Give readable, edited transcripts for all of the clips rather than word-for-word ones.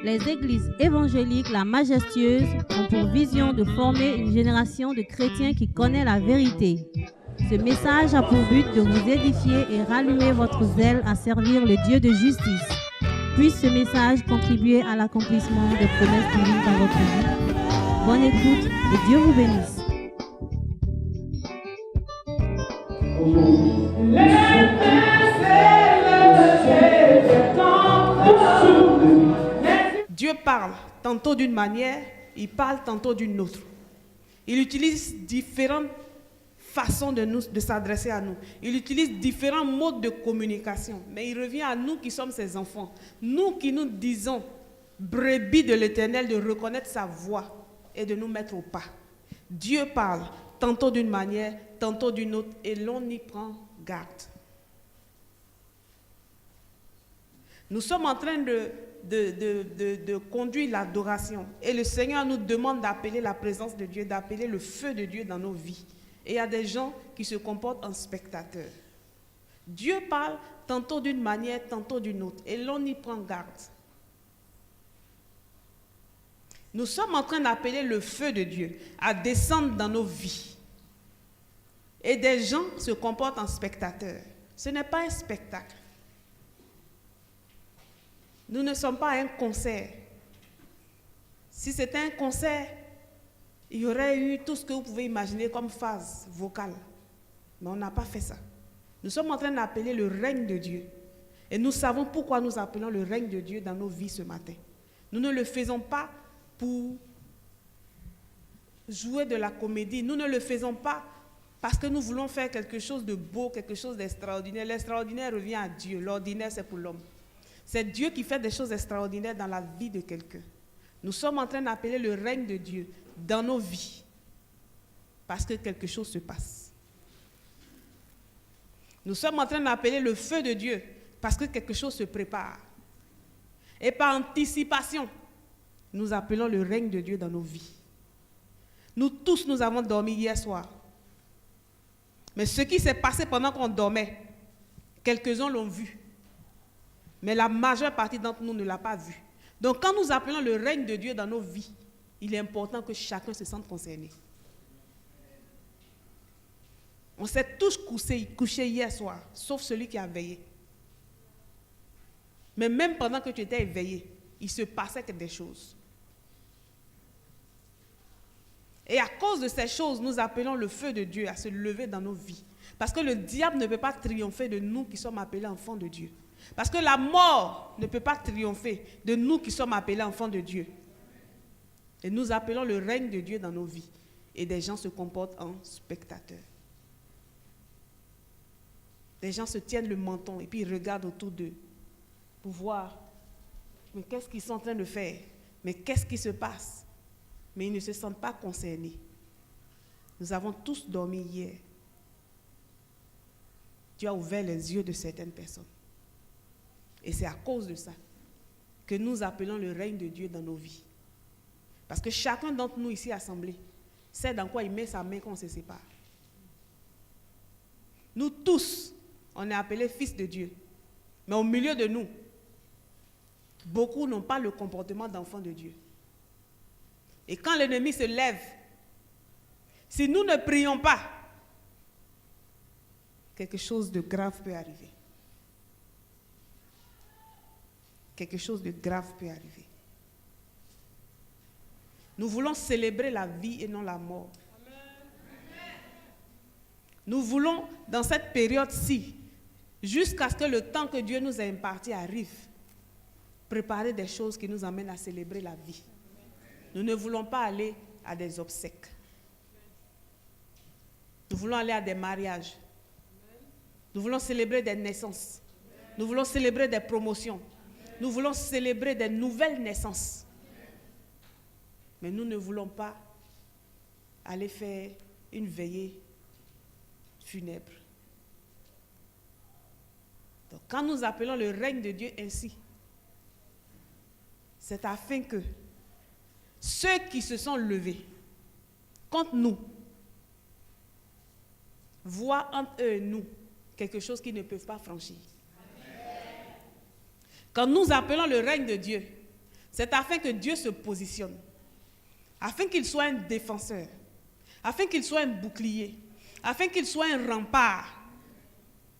Les églises évangéliques, la majestueuse, ont pour vision de former une génération de chrétiens qui connaît la vérité. Ce message a pour but de vous édifier et rallumer votre zèle à servir le Dieu de justice. Puisse ce message contribuer à l'accomplissement des promesses divines dans votre vie. Bonne écoute et Dieu vous bénisse. Dieu parle tantôt d'une manière, il parle tantôt d'une autre. Il utilise différentes façons de s'adresser à nous. Il utilise différents modes de communication. Mais il revient à nous qui sommes ses enfants. Nous qui nous disons, brebis de l'Éternel, de reconnaître sa voix et de nous mettre au pas. Dieu parle tantôt d'une manière, tantôt d'une autre, et l'on y prend garde. Nous sommes en train de conduire l'adoration. Et le Seigneur nous demande d'appeler la présence de Dieu, d'appeler le feu de Dieu dans nos vies. Et il y a des gens qui se comportent en spectateurs. Dieu parle tantôt d'une manière, tantôt d'une autre. Et l'on y prend garde. Nous sommes en train d'appeler le feu de Dieu à descendre dans nos vies. Et des gens se comportent en spectateurs. Ce n'est pas un spectacle. Nous ne sommes pas à un concert. Si c'était un concert, il y aurait eu tout ce que vous pouvez imaginer comme phase vocale. Mais on n'a pas fait ça. Nous sommes en train d'appeler le règne de Dieu. Et nous savons pourquoi nous appelons le règne de Dieu dans nos vies ce matin. Nous ne le faisons pas pour jouer de la comédie. Nous ne le faisons pas parce que nous voulons faire quelque chose de beau, quelque chose d'extraordinaire. L'extraordinaire revient à Dieu. L'ordinaire, c'est pour l'homme. C'est Dieu qui fait des choses extraordinaires dans la vie de quelqu'un. Nous sommes en train d'appeler le règne de Dieu dans nos vies parce que quelque chose se passe. Nous sommes en train d'appeler le feu de Dieu parce que quelque chose se prépare. Et par anticipation, nous appelons le règne de Dieu dans nos vies. Nous tous, nous avons dormi hier soir. Mais ce qui s'est passé pendant qu'on dormait, quelques-uns l'ont vu. Mais la majeure partie d'entre nous ne l'a pas vu. Donc quand nous appelons le règne de Dieu dans nos vies, il est important que chacun se sente concerné. On s'est tous couchés hier soir, sauf celui qui a veillé. Mais même pendant que tu étais éveillé, il se passait des choses. Et à cause de ces choses, nous appelons le feu de Dieu à se lever dans nos vies. Parce que le diable ne peut pas triompher de nous qui sommes appelés enfants de Dieu. Parce que la mort ne peut pas triompher de nous qui sommes appelés enfants de Dieu. Et nous appelons le règne de Dieu dans nos vies. Et des gens se comportent en spectateurs. Des gens se tiennent le menton et puis ils regardent autour d'eux pour voir, mais qu'est-ce qu'ils sont en train de faire? Mais qu'est-ce qui se passe? Mais ils ne se sentent pas concernés. Nous avons tous dormi hier. Dieu a ouvert les yeux de certaines personnes. Et c'est à cause de ça que nous appelons le règne de Dieu dans nos vies. Parce que chacun d'entre nous ici assemblés sait dans quoi il met sa main quand on se sépare. Nous tous, on est appelés fils de Dieu. Mais au milieu de nous, beaucoup n'ont pas le comportement d'enfants de Dieu. Et quand l'ennemi se lève, si nous ne prions pas, quelque chose de grave peut arriver. Quelque chose de grave peut arriver. Nous voulons célébrer la vie et non la mort. Nous voulons, dans cette période-ci, jusqu'à ce que le temps que Dieu nous a imparti arrive, préparer des choses qui nous amènent à célébrer la vie. Nous ne voulons pas aller à des obsèques. Nous voulons aller à des mariages. Nous voulons célébrer des naissances. Nous voulons célébrer des promotions. Nous voulons célébrer des nouvelles naissances. Mais nous ne voulons pas aller faire une veillée funèbre. Donc, quand nous appelons le règne de Dieu ainsi, c'est afin que ceux qui se sont levés contre nous voient entre eux et nous quelque chose qu'ils ne peuvent pas franchir. Quand nous appelons le règne de Dieu, c'est afin que Dieu se positionne, afin qu'il soit un défenseur, afin qu'il soit un bouclier, afin qu'il soit un rempart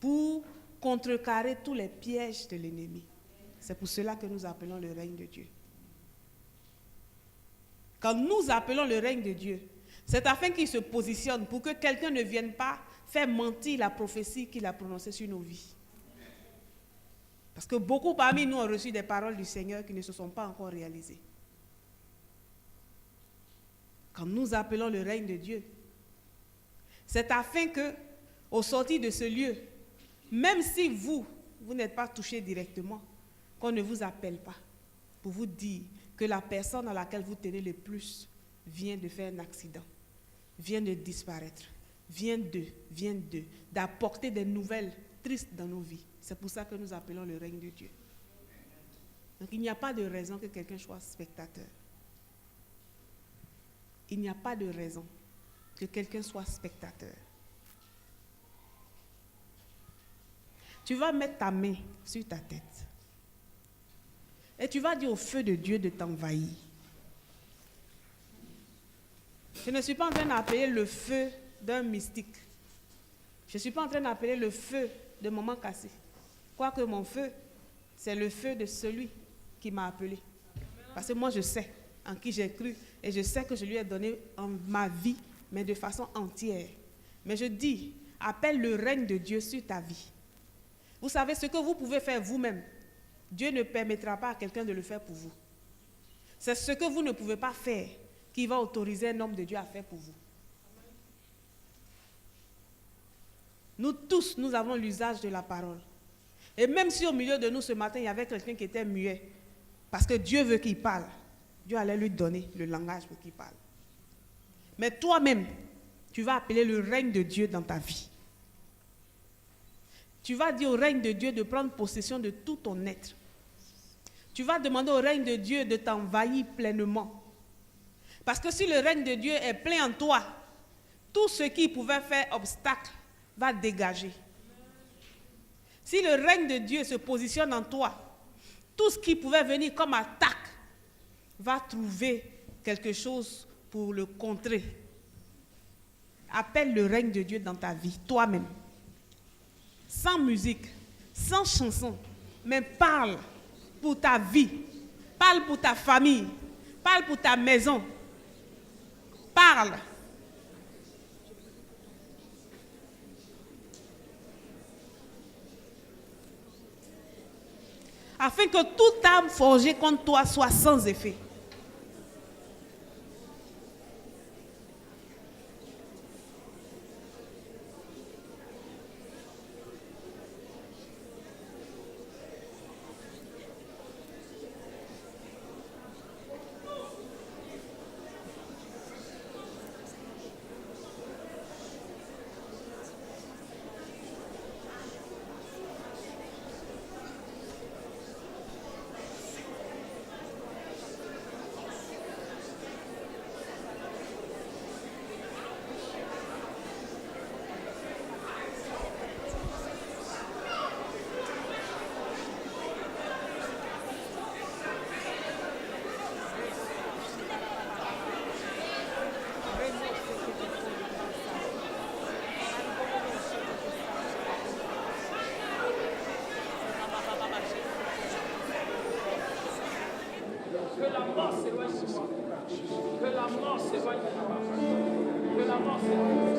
pour contrecarrer tous les pièges de l'ennemi. C'est pour cela que nous appelons le règne de Dieu. Quand nous appelons le règne de Dieu, c'est afin qu'il se positionne pour que quelqu'un ne vienne pas faire mentir la prophétie qu'il a prononcée sur nos vies. Parce que beaucoup parmi nous ont reçu des paroles du Seigneur qui ne se sont pas encore réalisées. Quand nous appelons le règne de Dieu, c'est afin que, au sortir de ce lieu, même si vous n'êtes pas touché directement, qu'on ne vous appelle pas pour vous dire que la personne à laquelle vous tenez le plus vient de faire un accident, vient de disparaître, vient d'apporter des nouvelles tristes dans nos vies. C'est pour ça que nous appelons le règne de Dieu. Donc il n'y a pas de raison que quelqu'un soit spectateur. Il n'y a pas de raison que quelqu'un soit spectateur. Tu vas mettre ta main sur ta tête et tu vas dire au feu de Dieu de t'envahir. Je ne suis pas en train d'appeler le feu d'un mystique. Je ne suis pas en train d'appeler le feu de Maman Cassé. Quoique mon feu, c'est le feu de celui qui m'a appelé. Parce que moi, je sais en qui j'ai cru et je sais que je lui ai donné ma vie, mais de façon entière. Mais je dis, appelle le règne de Dieu sur ta vie. Vous savez ce que vous pouvez faire vous-même. Dieu ne permettra pas à quelqu'un de le faire pour vous. C'est ce que vous ne pouvez pas faire qui va autoriser un homme de Dieu à faire pour vous. Nous tous, nous avons l'usage de la parole. Et même si au milieu de nous ce matin, il y avait quelqu'un qui était muet, parce que Dieu veut qu'il parle, Dieu allait lui donner le langage pour qu'il parle. Mais toi-même, tu vas appeler le règne de Dieu dans ta vie. Tu vas dire au règne de Dieu de prendre possession de tout ton être. Tu vas demander au règne de Dieu de t'envahir pleinement. Parce que si le règne de Dieu est plein en toi, tout ce qui pouvait faire obstacle va dégager. Si le règne de Dieu se positionne en toi, tout ce qui pouvait venir comme attaque va trouver quelque chose pour le contrer. Appelle le règne de Dieu dans ta vie, toi-même. Sans musique, sans chanson, mais parle pour ta vie, parle pour ta famille, parle pour ta maison. Parle. Afin que toute âme forgée contre toi soit sans effet. Que la mort s'éloigne de moi. Que la mort s'éloigne de moi. Que la mort s'éloigne de moi.